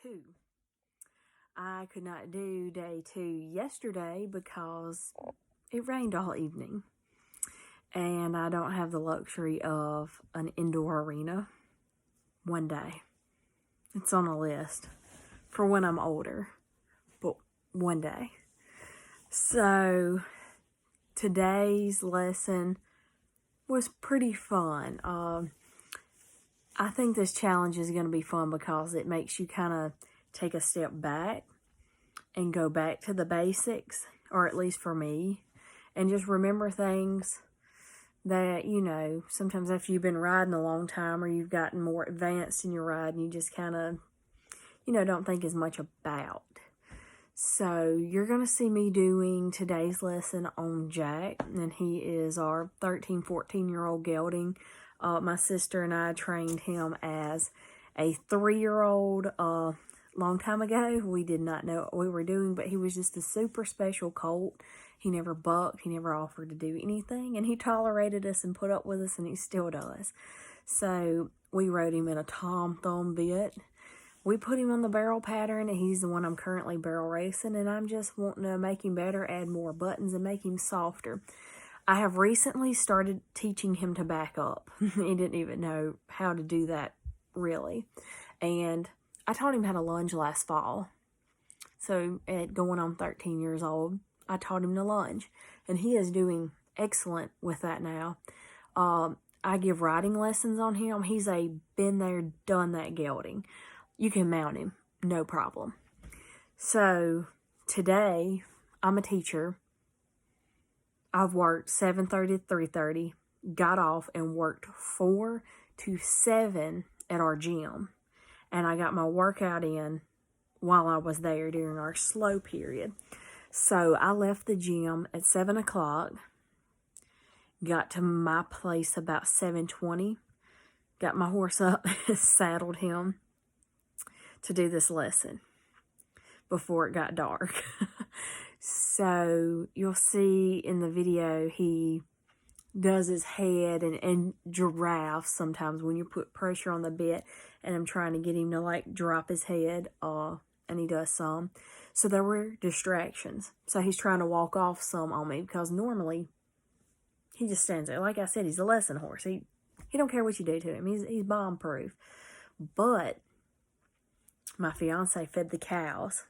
2. I could not do day 2 yesterday because it rained all evening. And I don't have the luxury of an indoor arena one day. It's on a list for when I'm older, but one day. So today's lesson was pretty fun. I think this challenge is going to be fun because it makes you kind of take a step back and go back to the basics, or at least for me, and just remember things that, you know, sometimes after you've been riding a long time or you've gotten more advanced in your ride and you just kind of, you know, don't think as much about. So you're going to see me doing today's lesson on Jack, and he is our 13, 14-year-old gelding. My sister and I trained him as a 3-year-old long time ago. We did not know what we were doing, but he was just a super special colt. He never bucked. He never offered to do anything, and he tolerated us and put up with us, and he still does. So we rode him in a Tom Thumb bit. We put him on the barrel pattern, and he's the one I'm currently barrel racing, and I'm just wanting to make him better, add more buttons, and make him softer. I have recently started teaching him to back up. He didn't even know how to do that, really. And I taught him how to lunge last fall. So at going on 13 years old, I taught him to lunge. And he is doing excellent with that now. I give riding lessons on him. He's a been there, done that gelding. You can mount him, no problem. So today, I'm a teacher. I've worked 7:30 to 3:30, got off and worked 4 to 7 at our gym. And I got my workout in while I was there during our slow period. So I left the gym at 7 o'clock, got to my place about 7:20, got my horse up, saddled him to do this lesson before it got dark. So you'll see in the video he does his head and giraffes sometimes when you put pressure on the bit, and I'm trying to get him to like drop his head, and he does some. So there were distractions. So he's trying to walk off some on me because normally he just stands there. Like I said, he's a lesson horse. He don't care what you do to him. He's bomb proof. But my fiance fed the cows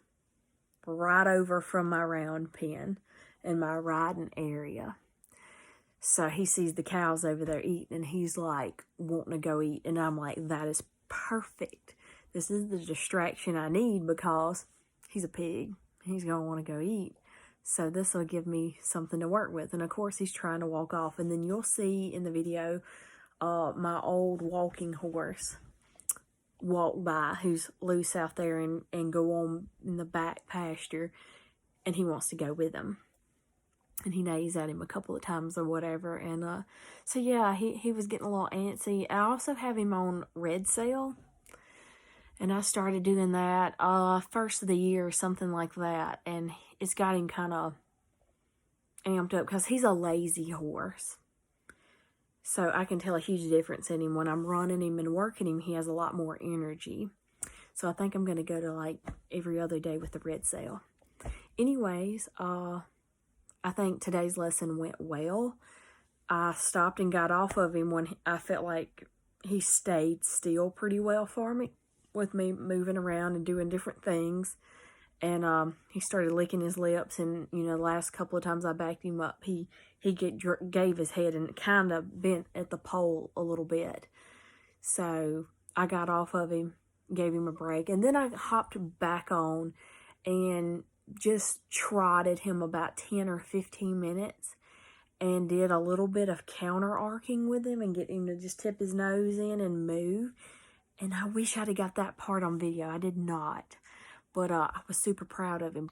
right over from my round pen in my riding area. So he sees the cows over there eating, and he's like wanting to go eat. And I'm like, that is perfect. This is the distraction I need because he's a pig. He's going to want to go eat. So this will give me something to work with. And of course, he's trying to walk off. And then you'll see in the video my old walking horse walk by, who's loose out there, and go on in the back pasture, and he wants to go with him, and he neighs at him a couple of times or whatever. And so yeah, he was getting a little antsy. I also have him on red sail, and I started doing that first of the year or something like that, and it's got him kind of amped up because he's a lazy horse. So I can tell a huge difference in him. When I'm running him and working him, he has a lot more energy. So I think I'm going to go to like every other day with the red sail. Anyways, I think today's lesson went well. I stopped and got off of him when I felt like he stayed still pretty well for me, with me moving around and doing different things. And he started licking his lips, and, you know, the last couple of times I backed him up, he gave his head and kind of bent at the pole a little bit. So I got off of him, gave him a break, and then I hopped back on and just trotted him about 10 or 15 minutes and did a little bit of counter arcing with him and get him to just tip his nose in and move. And I wish I'd have got that part on video. I did not. But I was super proud of him.